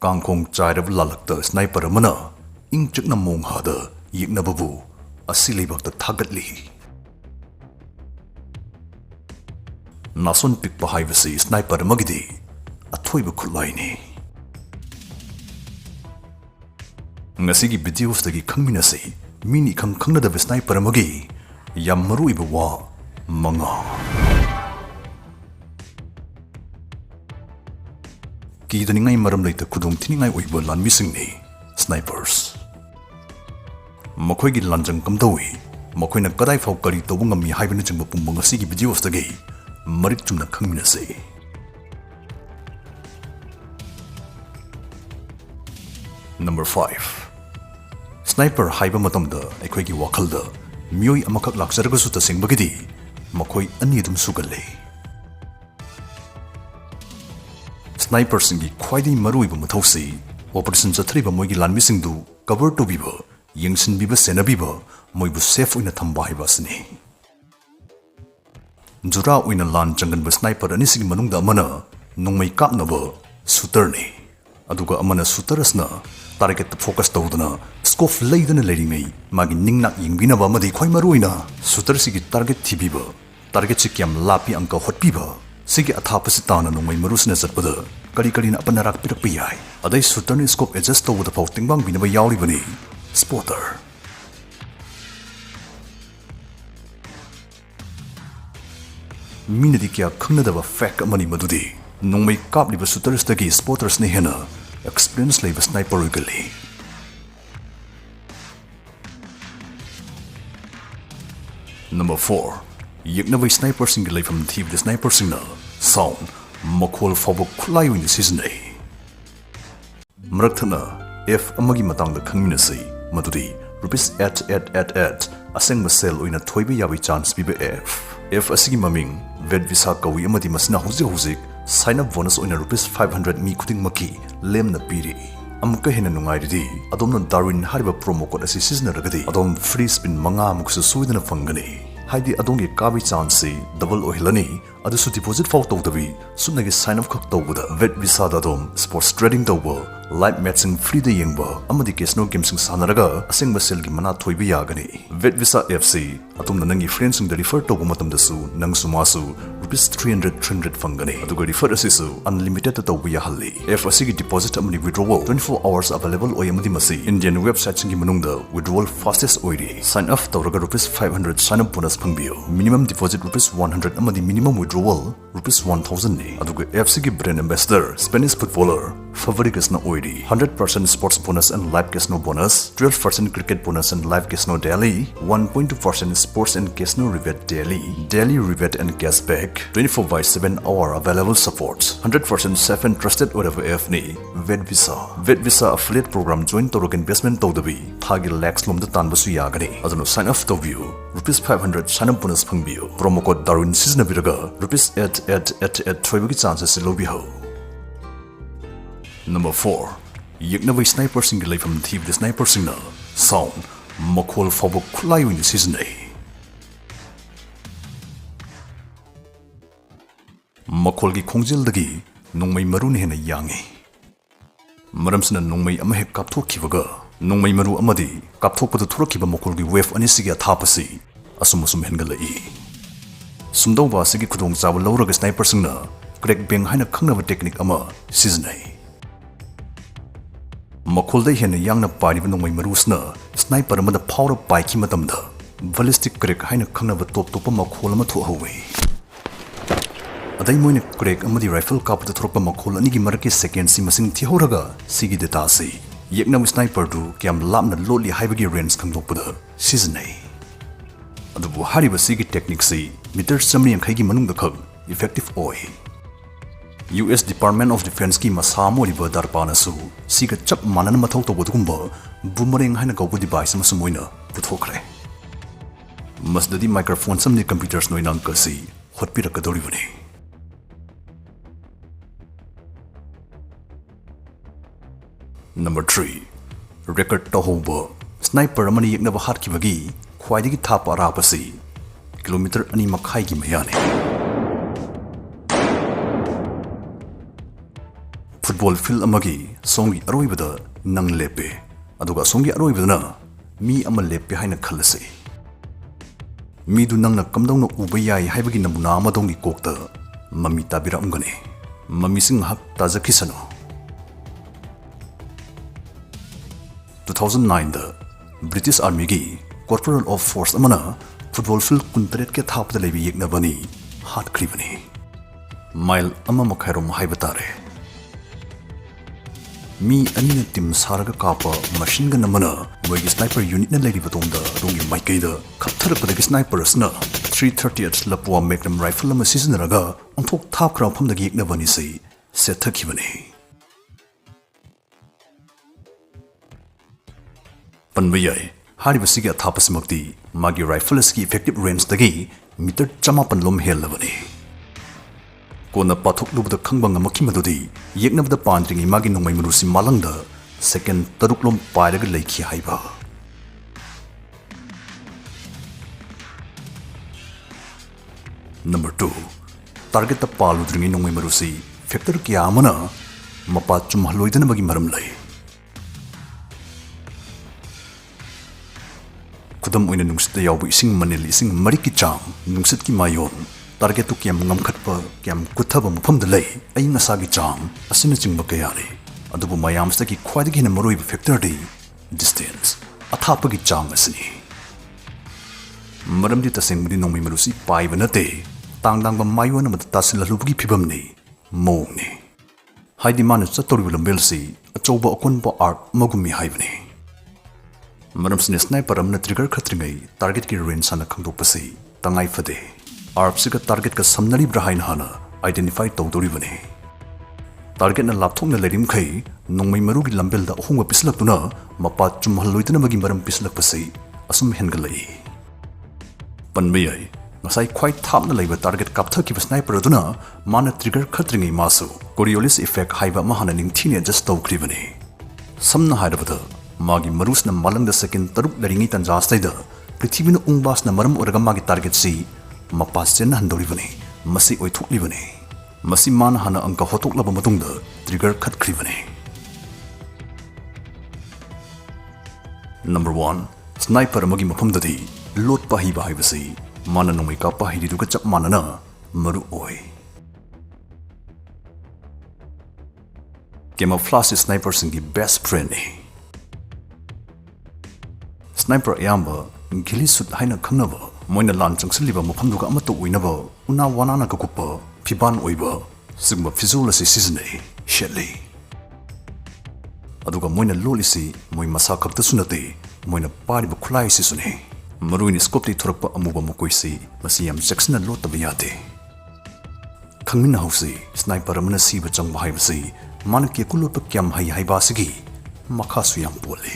Kangkong Chirab Lalakta sniper mana, ing chikna mong hada, yikna babu, asilibak the tagatli. Nason pik pahayvasi sniper magidi, atoy bakulaini. Ngasigi videos dagi kangminasi, mini kang na sniper magi, yam maru ibawa, mga. Kita ngay maram laita kudong tiningay uiba lan missing ni, snipers. Makoy gid lanjang kamdawi, makoy nagkaday faw kari tawang Ngammi haiba na jang mapung mga sige videos dagi, marit chung na kangminasi. Number 5. Sniper haiba matamda aikoy gi wakalda miyoi amakak laksaraga su tasing bagidi makoy ani dum sugalle. Sniper singi khwaidi marui ba mathausi operation chathriba moigi lanmi singdu cover to biba yengsin biba senabiba moibu safe oina thamba haiba sini. Jura oina lan changan ba sniper ani sigi manungda amana nongmai kapnaba shooter ni aduga amana shooter asna target focus tawduna scope leidana lerimei magi ningnak yingbina ba madi khoi maruina shooter sigi target thibiba target si kyam lapi angka hotpiba sigi athapasi tana nongmai marusna zatpada kari na apanarak pirak piyai adai shooter ni scope adjust tawda pau tingbang binaba yauri bani spotter. Minadi kya khangnadaba fact amani madudi nongmai kapliba shooters dagi spotters ne hena experience leba sniper oigali. Number 4. Yeknawai sniper singi from thief the sniper signal sound makhol fawbo khulai oina season A. Marathana F amagi matang da khangminasi madudi rupees 8888 aseng masel oina thoibe yawi chance bibe F asigi maming vet visa kawi amadi masna huzik sign up bonus oina rupees 500 mi kuting maki lem na piri amka hena nungai ri adom na Darwin hariba promo code asi season ragadi adom free spin manga muksu suidana fangani haidi adongi kabi chance double ohilani adusu deposit fault tawdabi sunagi sign up khak tawbuda vet visa da adom sports trading tawba live matching free da yengba amadi casino games sing sanaraga aseng basel gi mana thoibi yagani vet visa fc atumna nangi friends sing da refer tawbu matam da su nang sumasu rupees 300 fangani aduga refer asisu unlimited tawbu ya halli f asigi deposit amani withdrawal 24 hours available oyamadi masi Indian website sing gi manungda withdrawal fastest oiri sign up tawraga rupees 500 sign up bonus phangbiyo minimum deposit rupees 100 amadi minimum withdrawal rupees 1000 ni aduga fc gi brand ambassador Spanish footballer Favorites na oiri 100% sports bonus and live casino bonus 12% cricket bonus and live casino daily 1.2% sports and casino rebate daily rebate and cashback 24/7 hour available support 100% safe and trusted whatever FNI vet visa affiliate program join torok investment tawdabi thagi lakhs lomda tanbasu yagani adunu sign up tawbiu rupees 500 sign up bonus phangbiu promo code Darwin season biraga rupees 8888 thoibagi chances lobi ho. Number 4. Yeknawai sniper singi from thief the sniper signal sound makhol fawbo khulai in the season A. Makhol gi khongjel dagi nongmai marun hena yangi maramsna nongmai ama hek kapthok khibaga nongmai maru amadi kapthok padu thurakhiba makhol gi wave ani sigi athapasi asum hengalai sumdau ba sigi khudong chawa lawraga sniper singna crack bang haina khangnaba technique ama season A. Makhol dai hena yangna pariba nongmai marusna sniper amada power paiki matamda ballistic crack haina khangnaba top makhol ama thuhawe adai moina crack amadi rifle kapta thropa makhol ani gi marki second si masing thihoraga sigi data si yekna sniper du kyam lamna loli haibagi range khangdokpada season A adu hariba sigi technique si meter samni khai gi manung da khag effective oi US Department of Defense ki masamo riba darpana su siga chap manan mathau to bodgumba boomerang haina gaubu device masu moina puthokre masdadi microphone samni computers noinang kasi hotpira kadori bane. Number 3. Record tohoba sniper amani yeknaba hatkibagi khwaidigi thapa arapasi kilometer ani makhai gi mayane football field amagi songi aroibada nang lepe aduga songi aroibadana mi ama lepe haina khalase mi du nangna kamdongna uba yai haibagi namuna amadongi kokta mami tabira umgane mami sing hak tajakhisano 2009 da British Army gi Corporal of Force amana football field kuntret ke thapda lebi yekna bani hat kribani mile ama makhairom haibatare mi anina team saraga kapa machine gun amana moigi sniper unit na lady batonda rongi maikaida khapthara pada snipers na 338 lapwa magnum rifle ama season raga onthok thap kra pham da yekna bani sei sethakibani panbayai hariba siga thapasmakti magi rifle ski effective range dagi meter chamapan lom helabani kona pathok lubda khangbang amakhi madudi yeknabda pandringi magi nongmai marusi malangda second taruklom pairaga leikhi haiba number 2 target ta paludringi nongmai marusi factor kya amana mapa chumhaloidana bagi maram lai kudam oina nungsit yawu ising manil ising mariki cham nungsit ki mayon target tu kiam ngam khatpa kiam kuthaba mpham da lei ai ngasa gi cham asina chingba kaya re adubu mayam sta ki khwadi gi na maroi factor di distance athapa gi cham asini maram di taseng mudi nongmi marusi pai banate tangdang ba mayon na tasil lubu gi phibam ni mong ni haidi man chatori lambel si achoba akon ba art magumi haibani maram sne sniper amna trigger khatringai target ki range sana khangdok pasi tangai fade arpsiga target ka samnari brahain hana identify tawdoribane target na lapthok na lerim khai nongmai maru gi lambel da hunga pislak tuna mapa chumhalloitna magi maram pislak pasi asum hengalai panmeyai ngasai khwai thapna leiba target kaptha ki sniper aduna mana trigger khatringai masu coriolis effect haiba mahana ningthine adjust tawkribane samna hairabada magi marusna malangda second taruk laringi tanja staida prithibina ungbasna maram oraga magi target si mapasen handoribani masi oithuklibani masi man hana angka hotoklaba matungda trigger khatkribani number 1 sniper amagi mafamdadi lot pahi bahai basi mana nongmai ka pahi duga chap manana maru oi camouflage sniper singi best friend ni sniper yamba gili sut haina khangnaba moina lan changsliba mafamduga amato oinaba una wanana ka kupa phiban oiba sigma physiology seasonai shetly aduga moina lolisi moi masa khakta sunate moina pariba khulai si sune maruini scope ti thorakpa amuba mokoisi masi yam jackson lot tabiyate khangmin hausi sniper amana siba changba haibasi man ke kulot kyam hai haibasigi makha suyam pole